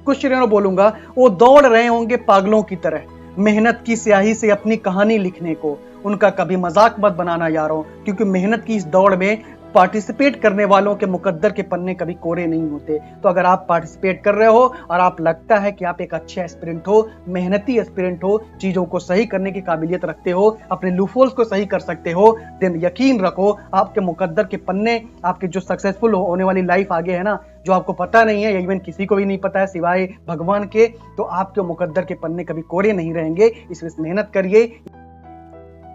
कुछ शरीरों बोलूंगा, वो दौड़ रहे होंगे पागलों की तरह मेहनत की स्याही से अपनी कहानी लिखने को। उनका कभी मजाक मत बनाना यारों, क्योंकि मेहनत की इस दौड़ में पार्टिसिपेट करने वालों के मुकद्दर के पन्ने कभी कोरे नहीं होते। तो अगर आप पार्टिसिपेट कर रहे हो और आप लगता है कि आप एक अच्छे एस्पिरेंट हो, मेहनती एस्पिरेंट हो, चीजों को सही करने की काबिलियत रखते हो, अपने लूफोल्स को सही कर सकते हो, देन यकीन रखो आपके मुकद्दर के पन्ने, आपके जो सक्सेसफुल होने वाली लाइफ आगे है ना, जो आपको पता नहीं है, इवन किसी को भी नहीं पता है सिवाय भगवान के, तो आपके मुकद्दर के पन्ने कभी कोरे नहीं रहेंगे। इसलिए मेहनत करिए।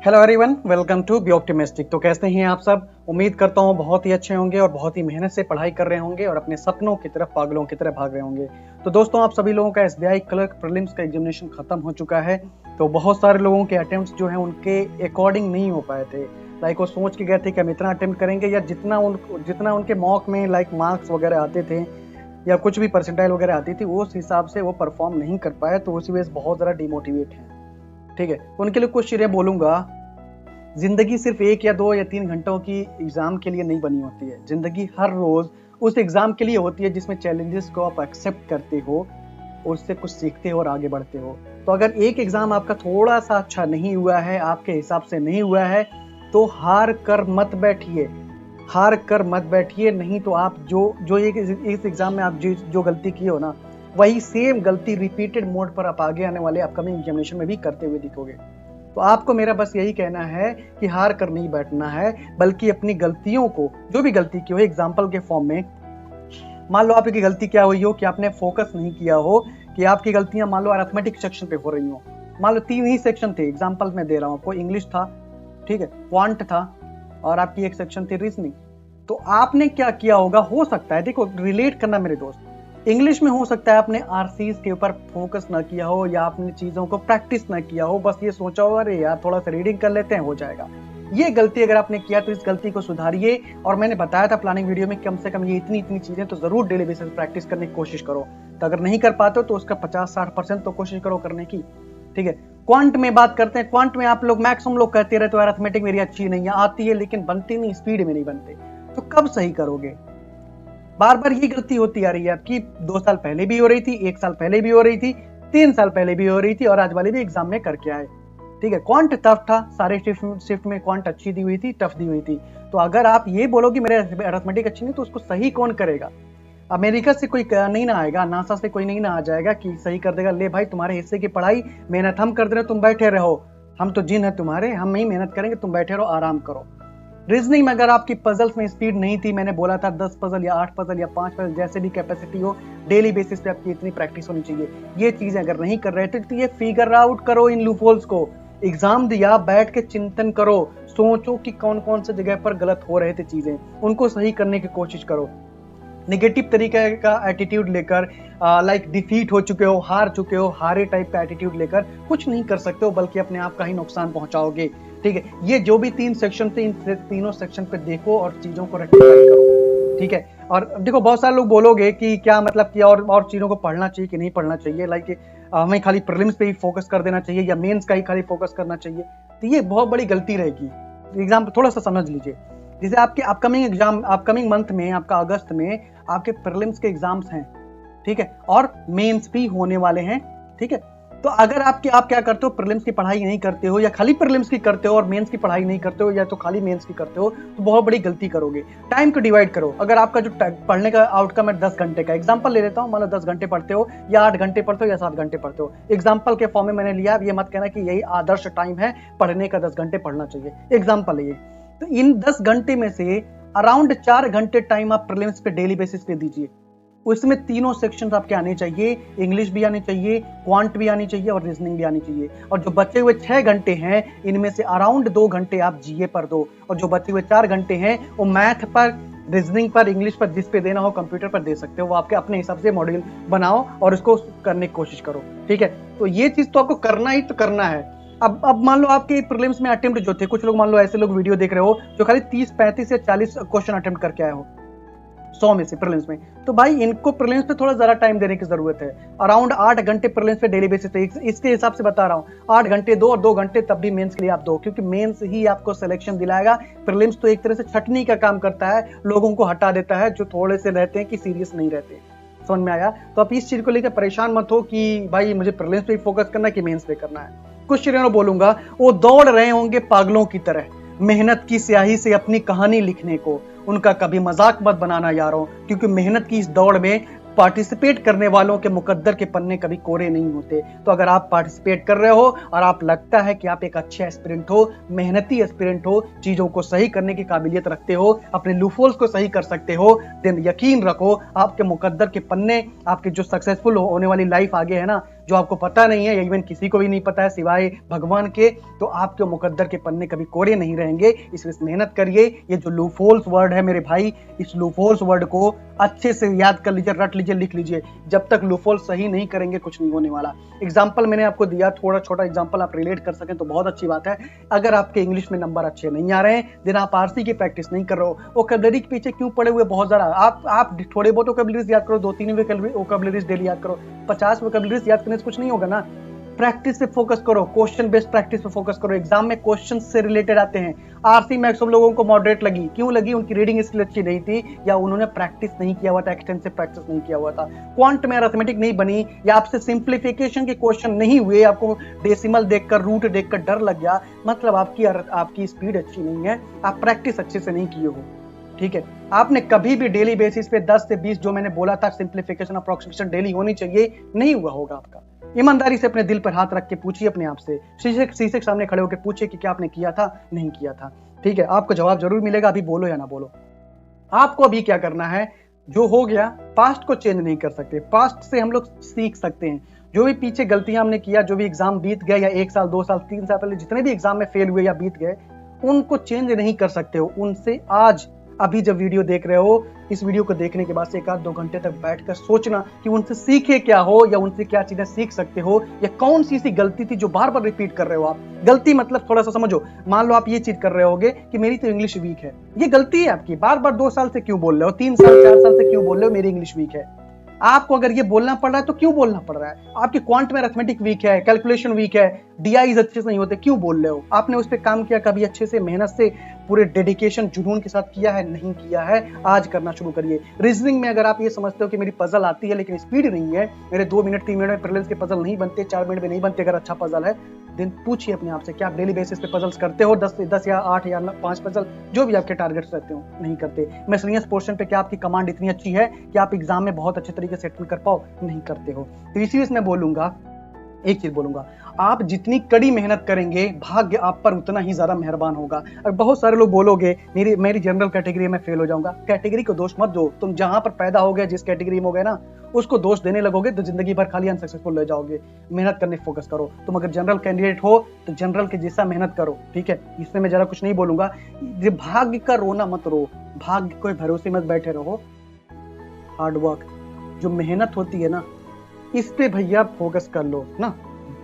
Hello everyone, welcome to be optimistic. तो कैसे हैं आप सब? उम्मीद करता हूँ बहुत ही अच्छे होंगे और बहुत ही मेहनत से पढ़ाई कर रहे होंगे और अपने सपनों की तरफ पागलों की तरह भाग रहे होंगे। तो दोस्तों, आप सभी लोगों का एसबीआई क्लर्क प्रीलिम्स का एग्जामिनेशन खत्म हो चुका है। तो बहुत सारे लोगों के अटेम्प्ट्स जो हैं उनके अकॉर्डिंग नहीं हो पाए थे। लाइक वो सोच के गए थे कि हम इतना अटेम्प्ट करेंगे, या जितना उनके मॉक में लाइक मार्क्स वगैरह आते थे या कुछ भी परसेंटाइल वगैरह आती थी, उस हिसाब से वो परफॉर्म नहीं कर पाए। तो उसी वजह से बहुत ज़्यादा डिमोटिवेट हैं। ठीक है, उनके लिए कुछ चीज़ें बोलूँगा। जिंदगी सिर्फ 1 या 2 या 3 घंटों की एग्जाम के लिए नहीं बनी होती है। जिंदगी हर रोज उस एग्जाम के लिए होती है जिसमें चैलेंजेस को आप एक्सेप्ट करते हो, उससे कुछ सीखते हो और आगे बढ़ते हो। तो अगर एक एग्जाम आपका थोड़ा सा अच्छा नहीं हुआ है, आपके हिसाब से नहीं हुआ है, तो हार कर मत बैठिए, हार कर मत बैठिए। नहीं तो आप जो इस एग्जाम में आप जो गलती की हो ना, वही सेम गलती रिपीटेड मोड पर आप आगे आने वाले अपकमिंग एग्जामिनेशन में भी करते हुए दिखोगे। तो आपको मेरा बस यही कहना है कि हार कर नहीं बैठना है, बल्कि अपनी गलतियों को, जो भी गलती की हो, एग्जाम्पल के फॉर्म में मान लो आपकी गलती क्या हुई हो कि आपने फोकस नहीं किया हो, कि आपकी गलतियां मान लो अरिथमेटिक सेक्शन पे हो रही हो। मान लो 3 ही सेक्शन थे, एग्जाम्पल में दे रहा हूं आपको, इंग्लिश था, ठीक है, क्वांट था, और आपकी एक सेक्शन थी रीजनिंग। तो आपने क्या किया होगा, हो सकता है, देखो रिलेट करना मेरे दोस्त, इंग्लिश में हो सकता है आपने आरसीज के ऊपर फोकस ना किया हो, या आपने चीजों को प्रैक्टिस ना किया हो, बस ये सोचा हो अरे यार थोड़ा सा रीडिंग कर लेते हैं हो जाएगा। ये गलती अगर आपने किया तो इस गलती को सुधारिए। और मैंने बताया था प्लानिंग वीडियो में कम से कम ये इतनी चीजें तो जरूर डेली बेसिस प्रैक्टिस करने की कोशिश करो। तो अगर नहीं कर पाते हो तो उसका 50-60% तो कोशिश करो करने की। ठीक है, क्वांट में बात करते हैं। क्वांट में आप लोग मैक्सिमम लोग कहते रहते हो अरिथमेटिक मेरी अच्छी नहीं है, आती है लेकिन बनती नहीं, स्पीड में नहीं बनते। तो कब सही करोगे? बार बार ये गलती होती आ रही है आपकी। 2 साल पहले भी हो रही थी, 1 साल पहले भी हो रही थी, 3 साल पहले भी हो रही थी, और आज वाले भी एग्जाम में करके आए। ठीक है, क्वांट टफ था, सारे शिफ्ट में क्वांट अच्छी दी हुई थी, टफ दी हुई थी। तो अगर आप ये बोलो कि मेरे अरिथमेटिक अच्छी नहीं, तो उसको सही कौन करेगा? अमेरिका से कोई नहीं ना आएगा, नासा से कोई नहीं ना आ जाएगा कि सही कर देगा। ले भाई, तुम्हारे हिस्से की पढ़ाई मेहनत हम कर दे रहे, तुम बैठे रहो, हम तो जिन है तुम्हारे, हम ही मेहनत करेंगे, तुम बैठे रहो, आराम करो। रीजनिंग में अगर आपकी पजल्स में स्पीड नहीं थी, मैंने बोला था 10 पजल या 8 पजल या 5 पजल, जैसे भी कैपेसिटी हो, डेली बेसिस पे आपकी इतनी प्रैक्टिस होनी चाहिए। ये चीजें अगर नहीं कर रहे थे तो ये फिगर आउट करो इन लूपहोल्स को। एग्जाम दिया, बैठ के चिंतन करो, सोचो कि कौन कौन से जगह पर गलत हो रहे थे चीजें, उनको सही करने की कोशिश करो। निगेटिव तरीके का एटीट्यूड लेकर, लाइक डिफीट हो चुके हो, हार चुके हो, हारे टाइप का एटीट्यूड लेकर कुछ नहीं कर सकते हो, बल्कि अपने आप का ही नुकसान पहुंचाओगे। ठीक है, ये जो भी 3 सेक्शन थे, इन तीनों सेक्शन पे देखो और चीजों को रेक्टिफाई करो। ठीक है, और देखो बहुत सारे लोग बोलोगे कि क्या मतलब कि और चीजों को पढ़ना चाहिए कि नहीं पढ़ना चाहिए, लाइक हमें खाली प्रीलिम्स पे ही फोकस कर देना चाहिए या मेंस का ही खाली फोकस करना चाहिए। तो ये बहुत बड़ी गलती रहेगी। एग्जाम थोड़ा सा समझ लीजिए, जैसे आपके अपकमिंग मंथ में, आपका अगस्त में आपके प्रीलिम्स के एग्जाम्स हैं, ठीक है, और मेंस भी होने वाले हैं। ठीक है, तो अगर आप क्या करते हो, प्रीलिम्स की पढ़ाई नहीं करते हो, या खाली प्रीलिम्स की करते हो और मेंस की पढ़ाई नहीं करते हो, या तो खाली मेंस की करते हो, तो बहुत बड़ी गलती करोगे। टाइम को डिवाइड करो। अगर आपका जो पढ़ने का आउटकम है 10 घंटे का, एग्जाम्पल ले लेता हूँ, मान लो 10 घंटे पढ़ते हो, या 8 घंटे पढ़ते हो, या 7 घंटे पढ़ते हो, एग्जाम्पल के फॉर्म में मैंने लिया। ये मत कहना कि यही आदर्श टाइम है पढ़ने का, 10 घंटे पढ़ना चाहिए, एग्जाम्पल है ये। तो इन 10 घंटे में से अराउंड 4 घंटे टाइम आप प्रीलिम्स पे डेली बेसिस पे दीजिए। उसमें तीनों सेक्शंस आपके आने चाहिए, इंग्लिश भी आनी चाहिए, क्वांट भी आनी चाहिए, और रीजनिंग भी आनी चाहिए। और जो बचे हुए 6 घंटे हैं, इनमें से अराउंड 2 घंटे आप जीए पर दो, और जो बचे हुए 4 घंटे हैं वो मैथ पर, रीजनिंग पर, इंग्लिश पर, जिस पे देना हो कंप्यूटर पर दे सकते हो। वो आपके अपने हिसाब से मॉड्यूल बनाओ और उसको करने की कोशिश करो। ठीक है, तो ये चीज तो आपको करना ही तो करना है। अब मान लो आपके प्रीलिम्स में अटेम्प्ट जो थे, कुछ लोग मान लो ऐसे लोग वीडियो देख रहे हो जो खाली 30, 35 या 40 क्वेश्चन अटेम्प्ट करके आए हो 100 में से प्रीलिम्स में, तो भाई इनको प्रीलिम्स पे थोड़ा ज्यादा टाइम देने की जरूरत है। अराउंड 8 घंटे प्रीलिम्स पे डेली बेसिस पे, इसके हिसाब से बता रहा हूँ, 8 घंटे दो और 2 घंटे तब भी मेंस के लिए आप दो, क्योंकि मेंस ही आपको सिलेक्शन दिलाएगा। प्रीलिम्स तो एक तरह से छटनी का काम करता है, लोगों को हटा देता है जो थोड़े से रहते हैं कि सीरियस नहीं रहते। समझ में आया। तो आप इस चीज को लेकर परेशान मत हो कि भाई मुझे प्रीलिम्स पे फोकस करना है कि मेंस पे करना है। कुछ चीजों बोलूंगा, वो दौड़ रहे होंगे पागलों की तरह मेहनत की स्याही से अपनी कहानी लिखने को। उनका कभी मजाक मत बनाना यारों, क्योंकि मेहनत की इस दौड़ में पार्टिसिपेट करने वालों के मुकद्दर के पन्ने कभी कोरे नहीं होते। तो अगर आप पार्टिसिपेट कर रहे हो और आप लगता है कि आप एक अच्छे एस्पिरेंट हो, मेहनती एस्पिरेंट हो, चीजों को सही करने की काबिलियत रखते हो, अपने लूफोल्स को सही कर सकते हो, देन यकीन रखो आपके मुकद्दर के पन्ने, आपके जो सक्सेसफुल होने वाली लाइफ आगे है ना, जो आपको पता नहीं है, इवन किसी को भी नहीं पता है सिवाय भगवान के, तो आपके मुकद्दर के पन्ने कभी कोरे नहीं रहेंगे। इसलिए मेहनत करिए। ये जो लूफहोल्स वर्ड है मेरे भाई, इस लूफहोल्स वर्ड को अच्छे से याद कर लीजिए, रट लीजिए, लिख लीजिए। जब तक लूफहोल सही नहीं करेंगे कुछ नहीं होने वाला। एग्जाम्पल मैंने आपको दिया, थोड़ा छोटा एग्जाम्पल आप रिलेट कर सकें तो बहुत अच्छी बात है। अगर आपके इंग्लिश में नंबर अच्छे नहीं आ रहे हैं, देन आप आरसी की प्रैक्टिस नहीं कर रहे हो, वोकैबुलरी के पीछे क्यों पड़े हुए बहुत ज्यादा। आप थोड़े बहुत वोकैबुलरीज याद करो, 2-3 वोकैबुलरीज डेली याद करो। 50 वोकैबुलरीज याद करने से कुछ नहीं होगा ना। प्रैक्टिस पे फोकस करो, क्वेश्चन बेस्ड प्रैक्टिस पे फोकस करो। एग्जाम में क्वेश्चन से रिलेटेड आते हैं। आरसी मैक्सिमम लोगों को मॉडरेट लगी, क्यों लगी? उनकी रीडिंग स्किल अच्छी नहीं थी, या उन्होंने प्रैक्टिस नहीं किया हुआ था, एक्सटेंसिव प्रैक्टिस नहीं किया हुआ था, क्वांट में अरिथमेटिक नहीं बनी, या आपसे सिंप्लीफिकेशन के क्वेश्चन नहीं हुए, आपको डेसिमल देखकर, रूट देखकर डर लग गया, मतलब आपकी स्पीड अच्छी नहीं है, आप प्रैक्टिस अच्छे से नहीं किए हो। ठीक है, आपने कभी भी डेली बेसिस पे 10 से 20 जो मैंने बोला था सिंप्लीफिकेशन अप्रोक्सीमेशन डेली होनी चाहिए, नहीं हुआ होगा आपका। ईमानदारी से अपने दिल पर हाथ रख के पूछिए अपने आप से, शीशे के सामने खड़े होकर पूछिए कि क्या आपने किया था, नहीं किया था। ठीक है, आपको जवाब जरूर मिलेगा, अभी बोलो या ना बोलो। आपको अभी क्या करना है, जो हो गया, पास्ट को चेंज नहीं कर सकते, पास्ट से हम लोग सीख सकते हैं। जो भी पीछे गलतियां हमने किया, जो भी एग्जाम बीत गए, या 1 साल 2 साल 3 साल पहले जितने भी एग्जाम में फेल हुए या बीत गए, उनको चेंज नहीं कर सकते हो। उनसे आज अभी जब वीडियो देख रहे हो, इस वीडियो को देखने के बाद से 1-2 घंटे तक बैठकर सोचना कि उनसे सीखे क्या हो, या उनसे क्या चीजें सीख सकते हो, या कौन सी ऐसी गलती थी जो बार बार रिपीट कर रहे हो आप। गलती मतलब थोड़ा सा समझो, मान लो आप ये चीज कर रहे होगे कि मेरी तो इंग्लिश वीक है, ये गलती है आपकी। बार बार 2 साल से क्यों बोल रहे हो, 3 साल 4 साल से क्यों बोल रहे हो मेरी इंग्लिश वीक है। आपको अगर ये बोलना पड़ रहा है तो क्यों बोलना पड़ रहा है? आपकी क्वांट में अरिथमेटिक वीक है, कैलकुलेशन वीक है, डीआईज अच्छे से नहीं होते, क्यों बोल रहे हो? आपने उस पर काम किया कभी अच्छे से, मेहनत से, पूरे डेडिकेशन जुनून के साथ किया है? नहीं किया है। आज करना शुरू करिए। रीजनिंग में अगर आप ये समझते हो कि मेरी पजल आती है लेकिन स्पीड नहीं है, मेरे 2 मिनट 3 मिनट में प्रीलिम्स के पजल नहीं बनते, 4 मिनट में नहीं बनते, अगर अच्छा पजल है, दिन पूछिए अपने आप से, क्या आप डेली बेसिस पे पजल्स करते हो? 10 या 8 या 5 पजल, जो भी आपके टारगेट्स रहते हो, नहीं करते। मिसलेनियस पोर्शन पे क्या आपकी कमांड इतनी अच्छी है कि आप एग्जाम में बहुत अच्छे तरीके से सेटल कर पाओ? नहीं करते हो। तो इसी मैं बोलूंगा, एक चीज बोलूंगा, आप जितनी कड़ी मेहनत करेंगे, भाग्य आप पर उतना ही ज्यादा मेहरबान होगा। और बहुत सारे लोग बोलोगे मेरी जनरल कैटेगरी में फेल हो जाऊंगा। कैटेगरी को दोष मत दो, तुम जहां पर पैदा हो गए, जिस कैटेगरी में हो गए ना, उसको दोष देने लगोगे तो जिंदगी भर खाली अनसक्सेसफुल रह जाओगे। मेहनत करने फोकस करो। तुम अगर जनरल कैंडिडेट हो तो जनरल के जैसा मेहनत करो। ठीक है, इसमें मैं जरा कुछ नहीं बोलूंगा। भाग्य का रोना मत रो, भाग्य को भरोसे मत बैठे रहो। हार्डवर्क, जो मेहनत होती है ना, इस पे भैया फोकस कर लो ना,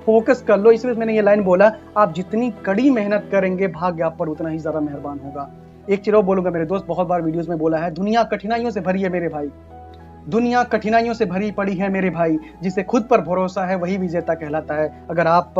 फोकस कर लो। इसलिए मैंने ये लाइन बोला, आप जितनी कड़ी मेहनत करेंगे, भाग्य आप पर उतना ही ज्यादा मेहरबान होगा। एक चीज और बोलूंगा, मेरे दोस्त बहुत बार वीडियोस में बोला है, दुनिया कठिनाइयों से भरी है मेरे भाई, दुनिया कठिनाइयों से भरी पड़ी है मेरे भाई, जिसे खुद पर भरोसा है वही विजेता कहलाता है। अगर आप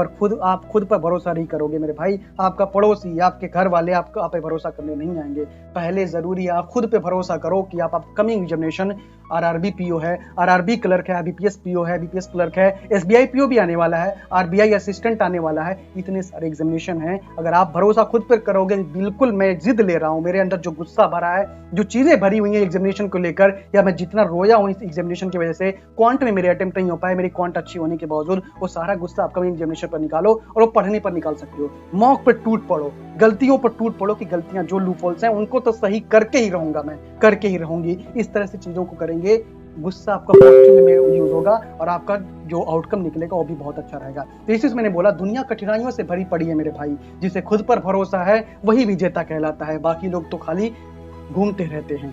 खुद पर भरोसा नहीं करोगे मेरे भाई, आपका पड़ोसी, आपके घर वाले आप पे भरोसा करने नहीं आएंगे। पहले जरूरी है आप खुद पे भरोसा करो कि आप अपकमिंग एग्जामिनेशन, आरआरबी पीओ है, आरआरबी क्लर्क है, बीपीएस पीओ है, बीपीएस क्लर्क है, एसबीआई पीओ भी आने वाला है, आरबीआई असिस्टेंट आने वाला है, इतने सारे एग्जामिनेशन हैं। अगर आप भरोसा खुद पर करोगे, बिल्कुल मैं जिद ले रहा हूं, मेरे अंदर जो गुस्सा भरा है, जो चीजें भरी हुई है एग्जामिनेशन को लेकर, या मैं जितना रोया हूं इस एग्जामिनेशन की वजह से, क्वांट में मेरे अटेम्प्ट नहीं हो पाए, मेरी क्वांट अच्छी होने के बावजूद, वो सारा गुस्सा अपकमिंग एग्जामिनेशन पर निकालो और वो पढ़ने पर निकाल सकते हो। मॉक पर टूट पड़ो, गलतियों पर टूट पड़ो कि गलतियां जो लूपहोल्स हैं उनको तो सही करके ही रहूंगा, मैं करके ही रहूंगी। इस तरह से चीजों को करेंगे, गुस्सा आपका पॉजिटिव में यूज होगा और आपका जो आउटकम निकलेगा वो भी बहुत अच्छा रहेगा। तो इसी से मैंने बोला, दुनिया कठिनाइयों से भरी पड़ी है मेरे भाई, जिसे खुद पर भरोसा है वही विजेता कहलाता है, बाकी लोग तो खाली घूमते रहते हैं।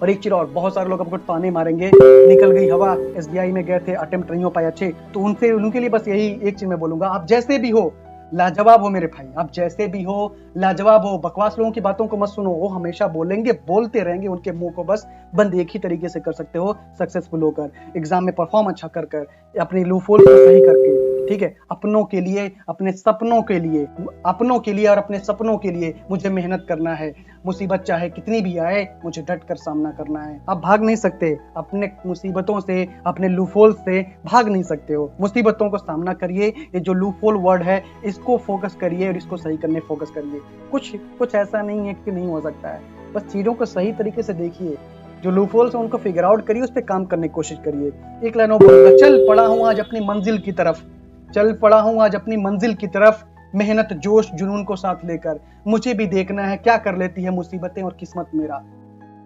और एक चीज और, बहुत सारे लोग आपको ताने मारेंगे, निकल गई हवा, एसबीआई में गए थे, अटेम्प्ट नहीं हो पाए अच्छे, तो उनके लिए बस यही एक चीज मैं बोलूंगा, आप जैसे भी हो लाजवाब हो मेरे भाई, आप जैसे भी हो लाजवाब हो। बकवास लोगों की बातों को मत सुनो, वो हमेशा बोलेंगे, बोलते रहेंगे, उनके मुंह को बस बंद एक ही तरीके से कर सकते हो, सक्सेसफुल होकर, एग्जाम में परफॉर्म अच्छा कर अपने लूपहोल को सही करके। ठीक है, अपनों के लिए, अपने सपनों के लिए, अपनों के लिए और अपने सपनों के लिए मुझे मेहनत करना है। मुसीबत चाहे कितनी भी आए मुझे डट कर सामना करना है। आप भाग नहीं सकते अपने मुसीबतों से, अपने लूफोल से भाग नहीं सकते हो। मुसीबतों को सामना करिए, ये जो लूफोल वर्ड है इसको फोकस करिए और इसको सही करने फोकस करिए। कुछ ऐसा नहीं है कि नहीं हो सकता है, बस चीजों को सही तरीके से देखिए, जो लूफोल्स हैं उनको फिगर आउट करिए, उस पर काम करने की कोशिश करिए। एक लाइन और बोलूंगा, चल पड़ा हूं आज अपनी मंजिल की तरफ, चल पड़ा हूं आज अपनी मंजिल की तरफ, मेहनत जोश जुनून को साथ लेकर, मुझे भी देखना है क्या कर लेती है मुसीबतें और किस्मत मेरा।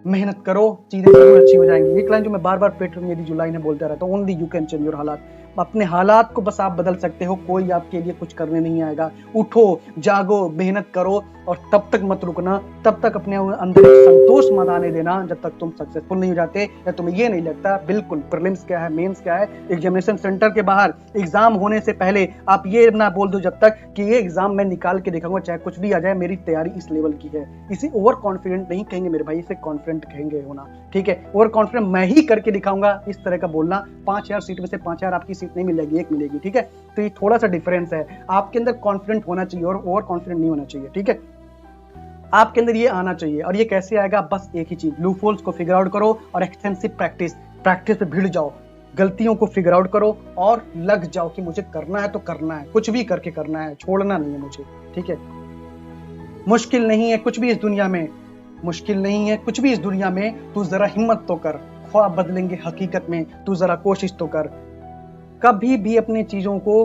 मेहनत करो, चीजें जरूर अच्छी हो जाएंगी। एक लाइन जो मैं बार बार पेट मेरी जो लाइन है बोलता रहता हूँ, only you can change your हालात। अपने हालात को बस आप बदल सकते हो, कोई आपके लिए कुछ करने नहीं आएगा। उठो, जागो, मेहनत करो और तब तक मत रुकना, तब तक अपने अंदर एक संतोष मत आने देना जब तक तुम सक्सेसफुल नहीं हो जाते या तुम्हें ये नहीं लगता। बिल्कुल प्रीलिम्स क्या है, मेंस क्या है, एग्जामिनेशन सेंटर के बाहर एग्जाम होने से पहले आप ये ना बोल दो जब तक कि ये एग्जाम मैं निकाल के दिखाऊंगा, चाहे कुछ भी आ जाए, मेरी तैयारी इस लेवल की है। इसे ओवर कॉन्फिडेंट नहीं कहेंगे मेरे भाई, इसे कॉन्फिडेंट कहेंगे होना, ठीक है। ओवर कॉन्फिडेंट मैं ही करके दिखाऊंगा, इस तरह का बोलना। 5000 सीट में से 5000 आपकी सीट नहीं मिलेगी, एक मिलेगी, ठीक है। तो ये थोड़ा सा डिफरेंस है। आपके अंदर कॉन्फिडेंट होना चाहिए और ओवर कॉन्फिडेंट नहीं होना चाहिए, ठीक है। आपके अंदर ये आना चाहिए। और ये कैसे आएगा, बस एक ही चीज, लूपहोल्स को फिगर आउट करो और एक्सटेंसिव प्रैक्टिस पे भिड़ जाओ, गलतियों को फिगर आउट करो और लग जाओ कि मुझे करना है तो करना है, कुछ भी करके करना है, छोड़ना नहीं है मुझे, ठीक है। मुश्किल नहीं है कुछ भी इस दुनिया में, मुश्किल नहीं है कुछ भी इस दुनिया में, तू जरा हिम्मत तो कर, ख्वाब बदलेंगे हकीकत में, तू जरा कोशिश तो कर। कभी भी अपनी चीजों को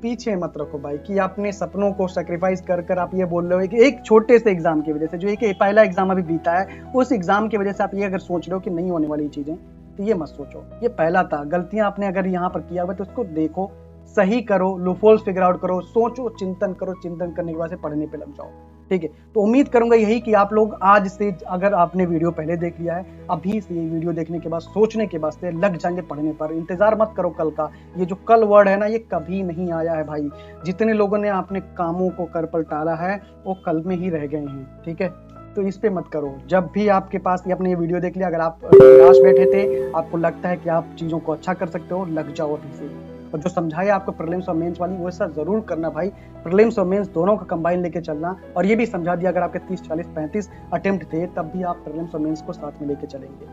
पीछे मत रखो भाई, कि अपने सपनों को सेक्रीफाइस कर कर आप ये बोल रहे हो कि एक छोटे से एग्जाम की वजह से, जो एक पहला एग्जाम अभी बीता है, उस एग्जाम की वजह से आप ये अगर सोच रहे हो कि नहीं होने वाली चीजें, तो ये मत सोचो। ये पहला था, गलतियां आपने अगर यहाँ पर किया हुआ तो उसको देखो, सही करो, लूपहोल्स फिगर आउट करो, सोचो, चिंतन करो, चिंतन करने के बाद से पढ़ने पे लग जाओ, ठीक है। तो उम्मीद करूंगा यही कि आप लोग आज से, अगर आपने वीडियो पहले देख लिया है, अभी से ये वीडियो देखने के बाद सोचने के बाद से लग जाएंगे पढ़ने पर। इंतजार मत करो कल का, ये जो कल वर्ड है ना, ये कभी नहीं आया है भाई। जितने लोगों ने अपने कामों को कर पर टाला है वो कल में ही रह गए हैं, ठीक है। तो इस पे मत करो। जब भी आपके पास ये अपने ये वीडियो देख लिया, अगर आप निराश बैठे थे, आपको लगता है कि आप चीजों को अच्छा कर सकते हो, लग जाओ अभी से। और जो समझाया आपको प्रीलिम्स और मेंस वाली, वो ऐसा जरूर करना भाई। प्रीलिम्स और मेंस दोनों का कंबाइन लेके चलना। और ये भी समझा दिया, अगर आपके 30, 40, 35 अटेम्प्ट थे, तब भी आप प्रीलिम्स और मेंस को साथ में लेके चलेंगे,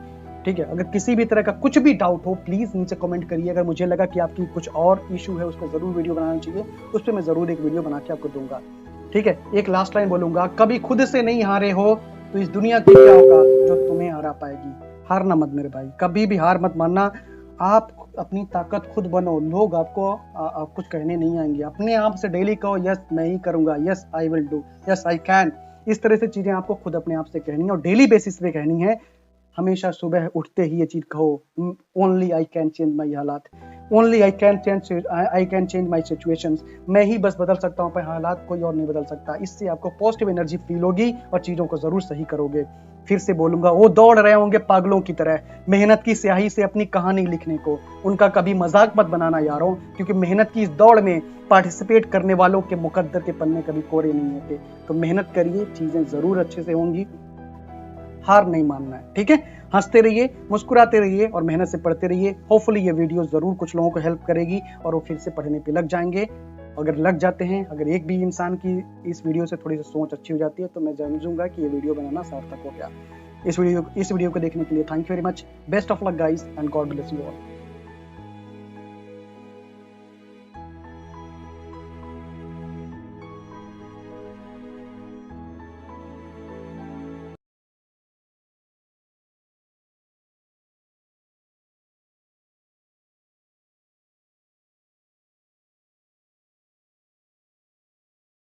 ठीक है। अगर किसी भी तरह का कुछ भी डाउट हो, प्लीज नीचे कमेंट करिए। अगर मुझे लगा कि आपकी कुछ और इशू है, उस पर जरूर वीडियो बनाना चाहिए, उस पर मैं जरूर एक वीडियो बना के आपको दूंगा, ठीक है। एक लास्ट लाइन बोलूंगा, कभी खुद से नहीं हारे हो तो इस दुनिया की क्या होगा जो तुम्हें हरा पाएगी। हारना मत मेरे भाई, कभी भी हार मत मानना। आप अपनी ताकत खुद बनो, लोग आपको कुछ कहने नहीं आएंगे। अपने आप से डेली कहो, यस मैं ही करूंगा, yes I will do, yes I can. इस तरह से चीजें आपको खुद अपने आप से कहनी है और डेली बेसिस पे कहनी है। हमेशा सुबह उठते ही ये चीज कहो, only I can change my हालात, only I can change my situations. मैं ही बस बदल सकता हूँ अपने हालात, कोई और नहीं बदल सकता। इससे आपको पॉजिटिव एनर्जी फील होगी और चीजों को जरूर सही करोगे। फिर से बोलूंगा, वो दौड़ रहे होंगे पागलों की तरह मेहनत की स्याही से अपनी कहानी लिखने को, उनका कभी मजाक मत बनाना यारों, क्योंकि मेहनत की इस दौड़ में पार्टिसिपेट करने वालों के मुकद्दर के पन्ने कभी कोरे नहीं होते। तो मेहनत करिए, चीजें जरूर अच्छे से होंगी, हार नहीं मानना है, ठीक है। हंसते रहिए, मुस्कुराते रहिए और मेहनत से पढ़ते रहिए। होपफुली ये वीडियो जरूर कुछ लोगों को हेल्प करेगी और वो फिर से पढ़ने पे लग जाएंगे। अगर लग जाते हैं, अगर एक भी इंसान की इस वीडियो से थोड़ी सी सोच अच्छी हो जाती है, तो मैं समझूंगा कि ये वीडियो बनाना सार्थक हो गया। इस वीडियो को देखने के लिए thank you very much. Best of luck guys and God bless you all.